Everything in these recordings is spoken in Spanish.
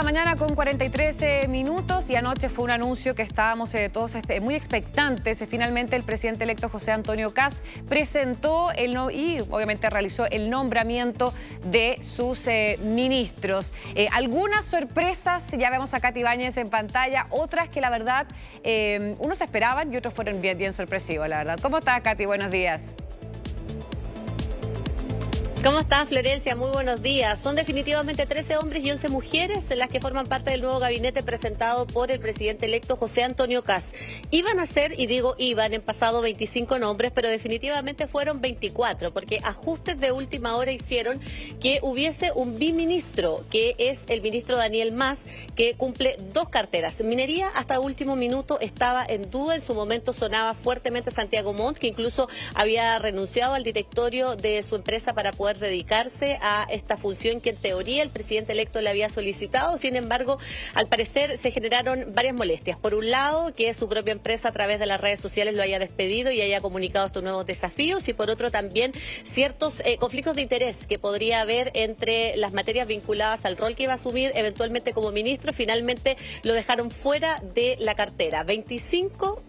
la mañana con 43 minutos y anoche fue un anuncio que estábamos todos muy expectantes. Finalmente el presidente electo José Antonio Kast presentó y obviamente realizó el nombramiento de sus ministros. Algunas sorpresas, ya vemos a Katy Ibáñez en pantalla, otras que la verdad unos esperaban y otros fueron bien sorpresivos, la verdad. ¿Cómo está, Katy? Buenos días. ¿Cómo estás, Florencia? Muy buenos días. Son definitivamente 13 hombres y 11 mujeres las que forman parte del nuevo gabinete presentado por el presidente electo José Antonio Kast. Iban a ser, y digo iban, en pasado 25 nombres, pero definitivamente fueron 24, porque ajustes de última hora hicieron que hubiese un biministro, que es el ministro Daniel Mas, que cumple dos carteras. Minería hasta último minuto estaba en duda, en su momento sonaba fuertemente Santiago Montt, que incluso había renunciado al directorio de su empresa para poder dedicarse a esta función que en teoría el presidente electo le había solicitado. Sin embargo, al parecer se generaron varias molestias. Por un lado, que su propia empresa a través de las redes sociales lo haya despedido y haya comunicado estos nuevos desafíos, y por otro también ciertos conflictos de interés que podría haber entre las materias vinculadas al rol que iba a asumir eventualmente como ministro. Finalmente lo dejaron fuera de la cartera. 25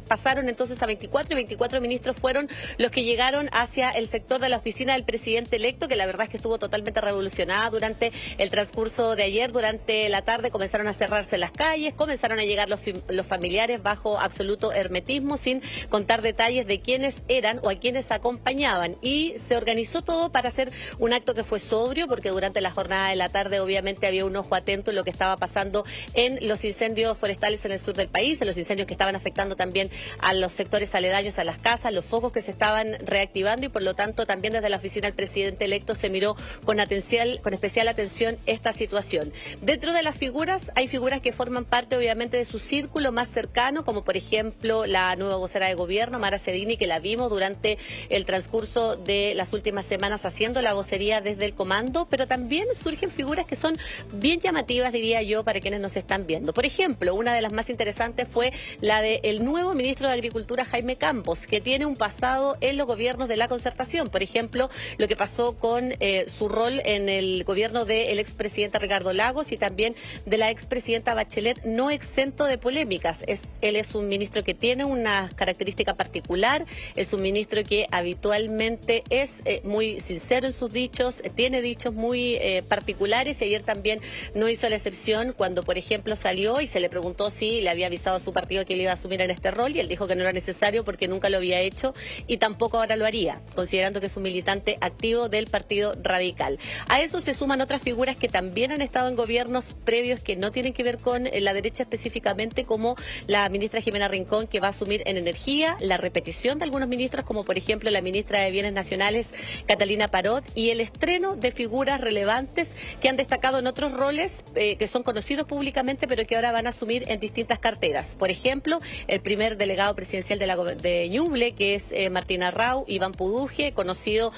pasaron entonces a 24 y 24 ministros fueron los que llegaron hacia el sector de la oficina del presidente electo, que la verdad es que estuvo totalmente revolucionada durante el transcurso de ayer. Durante la tarde comenzaron a cerrarse las calles, comenzaron a llegar los familiares bajo absoluto hermetismo, sin contar detalles de quiénes eran o a quiénes acompañaban, y se organizó todo para hacer un acto que fue sobrio, porque durante la jornada de la tarde obviamente había un ojo atento en lo que estaba pasando en los incendios forestales en el sur del país, en los incendios que estaban afectando también a los sectores aledaños a las casas, los focos que se estaban reactivando, y por lo tanto también desde la oficina del presidente electo se miró con especial atención esta situación. Dentro de las figuras, hay figuras que forman parte obviamente de su círculo más cercano, como por ejemplo la nueva vocera de gobierno, Mara Cedini, que la vimos durante el transcurso de las últimas semanas haciendo la vocería desde el comando, pero también surgen figuras que son bien llamativas, diría yo, para quienes nos están viendo. Por ejemplo, una de las más interesantes fue la del nuevo ministro de Agricultura, Jaime Campos, que tiene un pasado en los gobiernos de la Concertación. Por ejemplo, lo que pasó con su rol en el gobierno del expresidente Ricardo Lagos y también de la expresidenta Bachelet, no exento de polémicas. Él es un ministro que tiene una característica particular, es un ministro que habitualmente es muy sincero en sus dichos, tiene dichos muy particulares, y ayer también no hizo la excepción cuando, por ejemplo, salió y se le preguntó si le había avisado a su partido que él iba a asumir en este rol, y él dijo que no era necesario porque nunca lo había hecho y tampoco ahora lo haría, considerando que es un militante activo del Partido Radical. A eso se suman otras figuras que también han estado en gobiernos previos que no tienen que ver con la derecha específicamente, como la ministra Jimena Rincón, que va a asumir en energía, la repetición de algunos ministros, como por ejemplo la ministra de Bienes Nacionales, Catalina Parot, y el estreno de figuras relevantes que han destacado en otros roles que son conocidos públicamente, pero que ahora van a asumir en distintas carteras. Por ejemplo, el primer delegado presidencial de Ñuble, que es Martín Arrau, Iván Puduje, conocido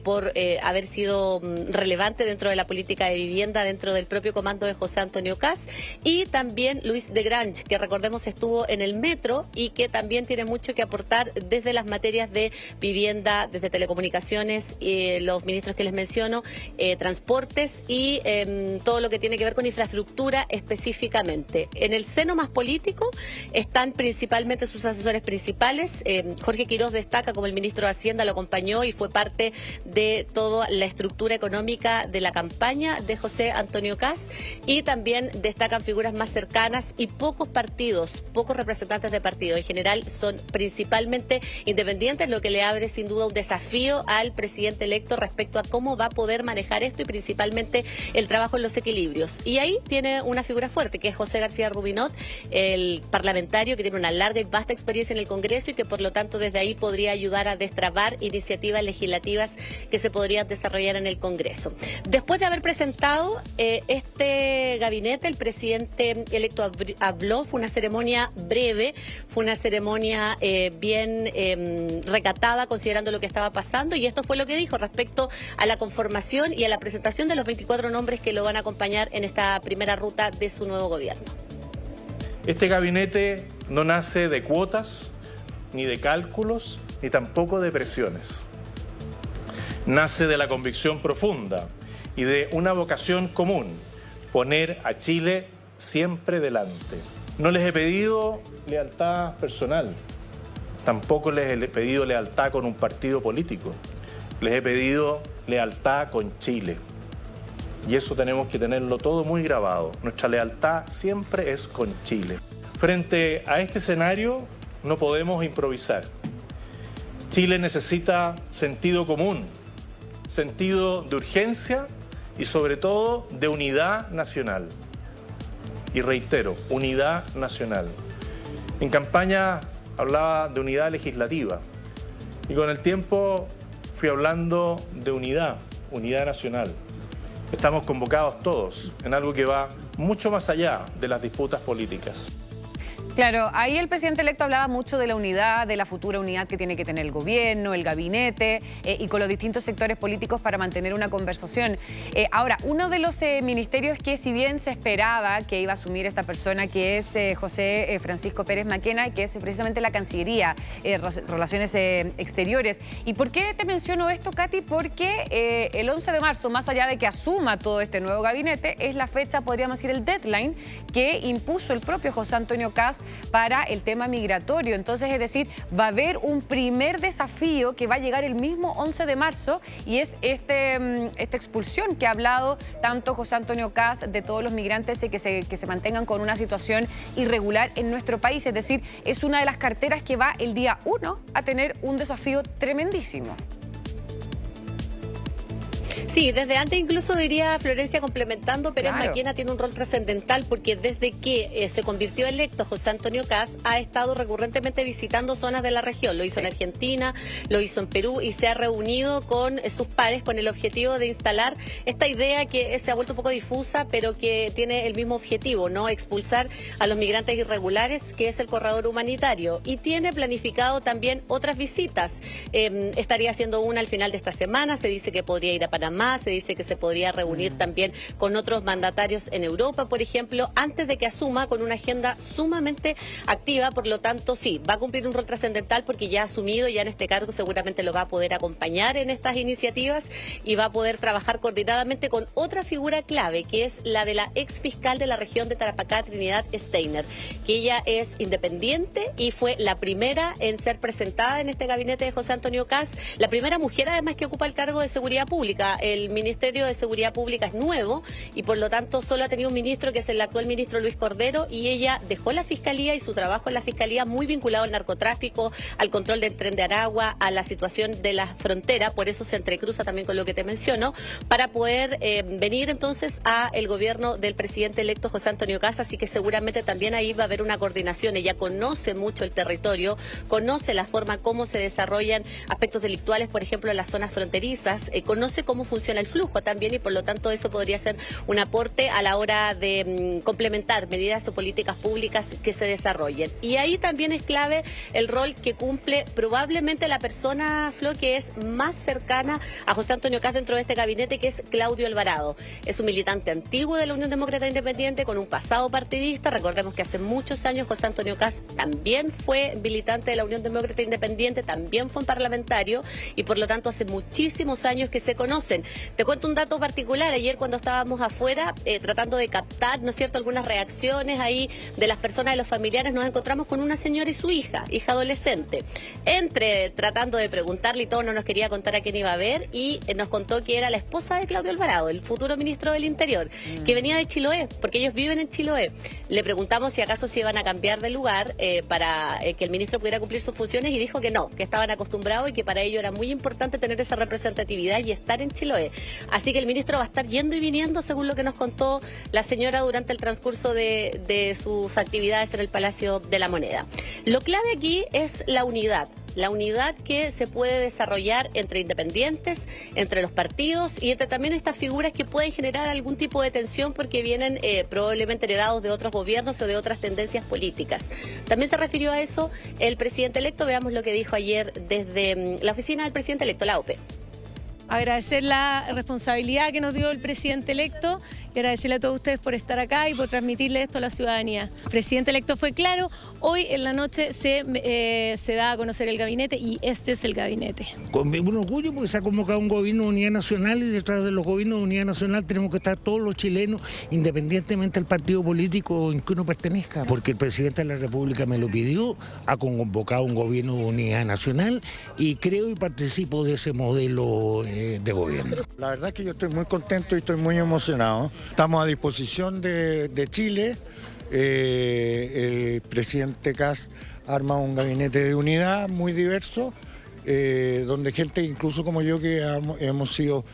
por haber sido relevante dentro de la política de vivienda dentro del propio comando de José Antonio Kast, y también Luis de Grange, que recordemos estuvo en el Metro y que también tiene mucho que aportar desde las materias de vivienda, desde telecomunicaciones, los ministros que les menciono, transportes y todo lo que tiene que ver con infraestructura específicamente. En el seno más político están principalmente sus asesores principales. Jorge Quirós destaca como el ministro de Hacienda, lo acompañó y fue parte de toda la estructura económica de la campaña de José Antonio Kast, y también destacan figuras más cercanas y pocos partidos, pocos representantes de partidos. En general son principalmente independientes, lo que le abre sin duda un desafío al presidente electo respecto a cómo va a poder manejar esto y principalmente el trabajo en los equilibrios. Y ahí tiene una figura fuerte, que es José García Rubinot, el parlamentario que tiene una larga y vasta experiencia en el Congreso y que por lo tanto desde ahí podría ayudar a destrabar iniciativas legislativas que se podrían desarrollar en el Congreso. Después de haber presentado este gabinete, el presidente electo habló. Fue una ceremonia breve, fue una ceremonia bien recatada considerando lo que estaba pasando, y esto fue lo que dijo respecto a la conformación y a la presentación de los 24 nombres que lo van a acompañar en esta primera ruta de su nuevo gobierno. Este gabinete no nace de cuotas, ni de cálculos, ni tampoco de presiones. Nace de la convicción profunda y de una vocación común poner a Chile siempre delante. No les he pedido lealtad personal, tampoco les he pedido lealtad con un partido político, les he pedido lealtad con Chile. Y eso tenemos que tenerlo todo muy grabado. Nuestra lealtad siempre es con Chile. Frente a este escenario no podemos improvisar. Chile necesita sentido común, sentido de urgencia y sobre todo de unidad nacional. Y reitero, unidad nacional. En campaña hablaba de unidad legislativa y con el tiempo fui hablando de unidad nacional. Estamos convocados todos en algo que va mucho más allá de las disputas políticas. Claro, ahí el presidente electo hablaba mucho de la unidad, de la futura unidad que tiene que tener el gobierno, el gabinete y con los distintos sectores políticos para mantener una conversación. Ahora, uno de los ministerios que si bien se esperaba que iba a asumir esta persona, que es José Francisco Pérez Maquena, que es precisamente la Cancillería, Relaciones Exteriores. ¿Y por qué te menciono esto, Katy? Porque el 11 de marzo, más allá de que asuma todo este nuevo gabinete, es la fecha, podríamos decir, el deadline que impuso el propio José Antonio Kast para el tema migratorio. Entonces, es decir, va a haber un primer desafío que va a llegar el mismo 11 de marzo y es esta expulsión que ha hablado tanto José Antonio Kast de todos los migrantes que se mantengan con una situación irregular en nuestro país. Es decir, es una de las carteras que va el día 1 a tener un desafío tremendísimo. Sí, desde antes incluso diría Florencia complementando, Pérez Maquena tiene un rol trascendental porque desde que se convirtió electo José Antonio Kast ha estado recurrentemente visitando zonas de la región. Lo hizo en Argentina, lo hizo en Perú y se ha reunido con sus pares con el objetivo de instalar esta idea que se ha vuelto un poco difusa, pero que tiene el mismo objetivo, ¿no? Expulsar a los migrantes irregulares, que es el corredor humanitario. Y tiene planificado también otras visitas. Estaría haciendo una al final de esta semana, se dice que podría ir a Panamá, se dice que se podría reunir también con otros mandatarios en Europa, por ejemplo, antes de que asuma, con una agenda sumamente activa. Por lo tanto, sí, va a cumplir un rol trascendental porque ya ha asumido, ya en este cargo seguramente lo va a poder acompañar en estas iniciativas y va a poder trabajar coordinadamente con otra figura clave, que es la de la ex fiscal de la región de Tarapacá, Trinidad Steiner, que ella es independiente y fue la primera en ser presentada en este gabinete de José Antonio Kast, la primera mujer además que ocupa el cargo de seguridad pública. El Ministerio de Seguridad Pública es nuevo y por lo tanto solo ha tenido un ministro, que es el actual ministro Luis Cordero, y ella dejó la Fiscalía y su trabajo en la Fiscalía muy vinculado al narcotráfico, al control del Tren de Aragua, a la situación de la frontera. Por eso se entrecruza también con lo que te menciono, para poder venir entonces a el gobierno del presidente electo José Antonio Kast, así que seguramente también ahí va a haber una coordinación. Ella conoce mucho el territorio, conoce la forma como se desarrollan aspectos delictuales, por ejemplo, en las zonas fronterizas, conoce cómo funciona el flujo también y por lo tanto eso podría ser un aporte a la hora de complementar medidas o políticas públicas que se desarrollen. Y ahí también es clave el rol que cumple probablemente la persona, Flo, que es más cercana a José Antonio Kast dentro de este gabinete, que es Claudio Alvarado. Es un militante antiguo de la Unión Demócrata Independiente con un pasado partidista. Recordemos que hace muchos años José Antonio Kast también fue militante de la Unión Demócrata Independiente, también fue un parlamentario y por lo tanto hace muchísimos años que se conocen. Te cuento un dato particular. Ayer cuando estábamos afuera tratando de captar, ¿no es cierto?, algunas reacciones ahí de las personas, de los familiares, nos encontramos con una señora y su hija adolescente. Entre tratando de preguntarle y todo, no nos quería contar a quién iba a ver y nos contó que era la esposa de Claudio Alvarado, el futuro ministro del Interior, que venía de Chiloé, porque ellos viven en Chiloé. Le preguntamos si acaso se iban a cambiar de lugar para que el ministro pudiera cumplir sus funciones y dijo que no, que estaban acostumbrados y que para ello era muy importante tener esa representatividad y estar en Chiloé. Así que el ministro va a estar yendo y viniendo, según lo que nos contó la señora durante el transcurso de sus actividades en el Palacio de la Moneda. Lo clave aquí es la unidad que se puede desarrollar entre independientes, entre los partidos y entre también estas figuras que pueden generar algún tipo de tensión porque vienen probablemente heredados de otros gobiernos o de otras tendencias políticas. También se refirió a eso el presidente electo. Veamos lo que dijo ayer desde la oficina del presidente electo, la OPE. agradecer la responsabilidad que nos dio el presidente electo y agradecerle a todos ustedes por estar acá y por transmitirle esto a la ciudadanía. El presidente electo fue claro, hoy en la noche se da a conocer el gabinete y este es el gabinete. Con un orgullo porque se ha convocado un gobierno de unidad nacional y detrás de los gobiernos de unidad nacional tenemos que estar todos los chilenos, independientemente del partido político en que uno pertenezca, porque el presidente de la República me lo pidió, ha convocado un gobierno de unidad nacional y creo y participo de ese modelo de gobierno. La verdad es que yo estoy muy contento y estoy muy emocionado. Estamos a disposición de Chile. El presidente Kast arma un gabinete de unidad muy diverso, donde gente incluso como yo que hemos sido,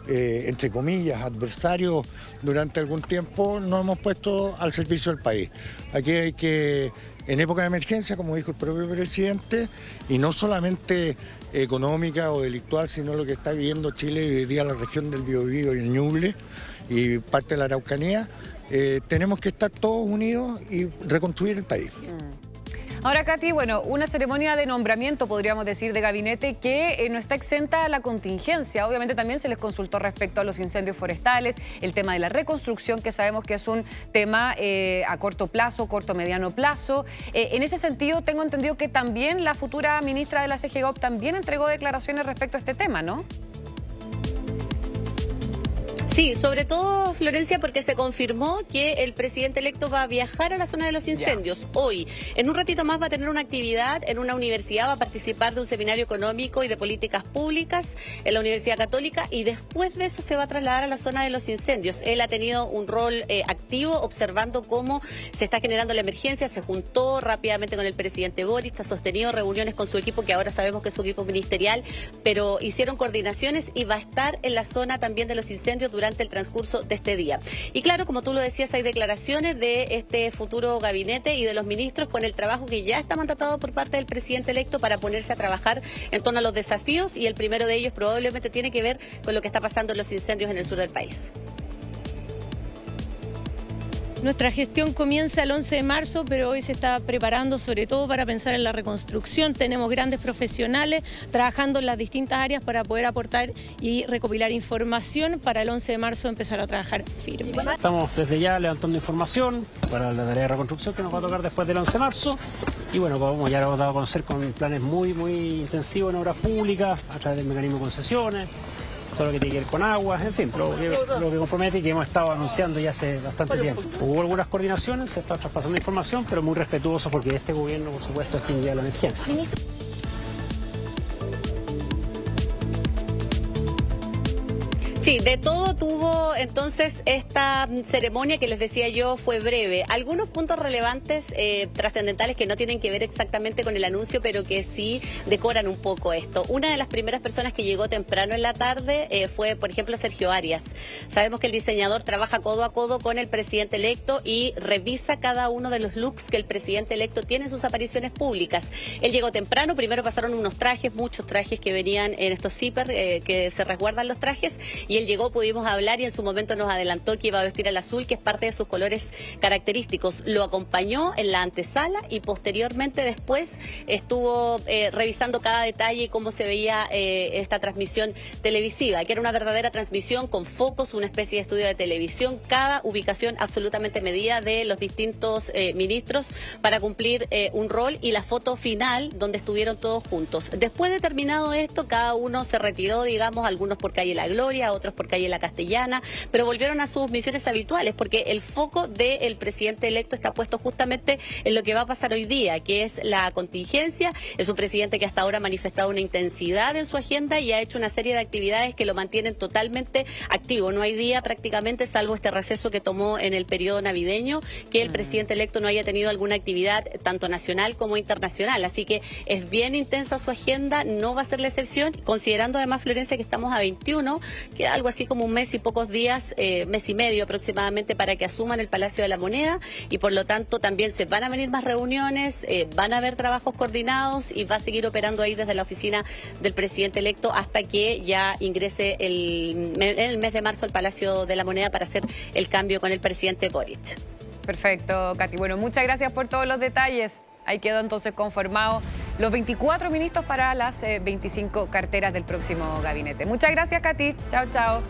entre comillas, adversarios durante algún tiempo, nos hemos puesto al servicio del país. Aquí hay que, en época de emergencia, como dijo el propio presidente, y no solamente económica o delictual, sino lo que está viviendo Chile y hoy día la región del Biobío y el Ñuble y parte de la Araucanía, tenemos que estar todos unidos y reconstruir el país. Ahora, Katy, bueno, una ceremonia de nombramiento, podríamos decir, de gabinete que no está exenta a la contingencia. Obviamente también se les consultó respecto a los incendios forestales, el tema de la reconstrucción, que sabemos que es un tema a corto plazo, corto-mediano plazo. En ese sentido, tengo entendido que también la futura ministra de la CGGOP también entregó declaraciones respecto a este tema, ¿no? Sí, sobre todo, Florencia, porque se confirmó que el presidente electo va a viajar a la zona de los incendios hoy. En un ratito más va a tener una actividad en una universidad, va a participar de un seminario económico y de políticas públicas en la Universidad Católica y después de eso se va a trasladar a la zona de los incendios. Él ha tenido un rol activo observando cómo se está generando la emergencia, se juntó rápidamente con el presidente Boric, ha sostenido reuniones con su equipo, que ahora sabemos que es su equipo ministerial, pero hicieron coordinaciones y va a estar en la zona también de los incendios durante el transcurso de este día. Y claro, como tú lo decías, hay declaraciones de este futuro gabinete y de los ministros con el trabajo que ya está mandatado por parte del presidente electo para ponerse a trabajar en torno a los desafíos, y el primero de ellos probablemente tiene que ver con lo que está pasando en los incendios en el sur del país. Nuestra gestión comienza el 11 de marzo, pero hoy se está preparando sobre todo para pensar en la reconstrucción. Tenemos grandes profesionales trabajando en las distintas áreas para poder aportar y recopilar información para el 11 de marzo empezar a trabajar firme. Estamos desde ya levantando información para la tarea de reconstrucción que nos va a tocar después del 11 de marzo. Y bueno, como ya lo hemos dado a conocer con planes muy intensivos en obras públicas, a través del mecanismo de concesiones, todo lo que tiene que ver con aguas, en fin, lo que compromete y que hemos estado anunciando ya hace bastante tiempo. Hubo algunas coordinaciones, se está traspasando información, pero muy respetuoso porque este gobierno, por supuesto, tiene ya la emergencia. Sí, de todo tuvo entonces esta ceremonia que les decía yo fue breve. Algunos puntos relevantes, trascendentales que no tienen que ver exactamente con el anuncio, pero que sí decoran un poco esto. Una de las primeras personas que llegó temprano en la tarde fue, por ejemplo, Sergio Arias. Sabemos que el diseñador trabaja codo a codo con el presidente electo y revisa cada uno de los looks que el presidente electo tiene en sus apariciones públicas. Él llegó temprano, primero pasaron unos trajes, muchos trajes que venían en estos zippers que se resguardan los trajes, y él llegó, pudimos hablar y en su momento nos adelantó que iba a vestir el azul, que es parte de sus colores característicos. Lo acompañó en la antesala y posteriormente después estuvo revisando cada detalle y cómo se veía esta transmisión televisiva, que era una verdadera transmisión con focos, una especie de estudio de televisión, cada ubicación absolutamente medida de los distintos ministros para cumplir un rol, y la foto final donde estuvieron todos juntos. Después de terminado esto, cada uno se retiró, digamos, algunos por calle La Gloria, otros por calle La Castellana, pero volvieron a sus misiones habituales, porque el foco del presidente electo está puesto justamente en lo que va a pasar hoy día, que es la contingencia. Es un presidente que hasta ahora ha manifestado una intensidad en su agenda y ha hecho una serie de actividades que lo mantienen totalmente activo. No hay día prácticamente, salvo este receso que tomó en el periodo navideño, que el presidente electo no haya tenido alguna actividad tanto nacional como internacional. Así que es bien intensa su agenda, no va a ser la excepción, considerando además, Florencia, que estamos a 21, que algo así como un mes y pocos días, mes y medio aproximadamente, para que asuman el Palacio de la Moneda, y por lo tanto también se van a venir más reuniones, van a haber trabajos coordinados y va a seguir operando ahí desde la oficina del presidente electo hasta que ya ingrese en el mes de marzo al Palacio de la Moneda para hacer el cambio con el presidente Boric. Perfecto, Katy. Bueno, muchas gracias por todos los detalles. Ahí quedó entonces conformado los 24 ministros para las 25 carteras del próximo gabinete. Muchas gracias, Katy. Chao, chao.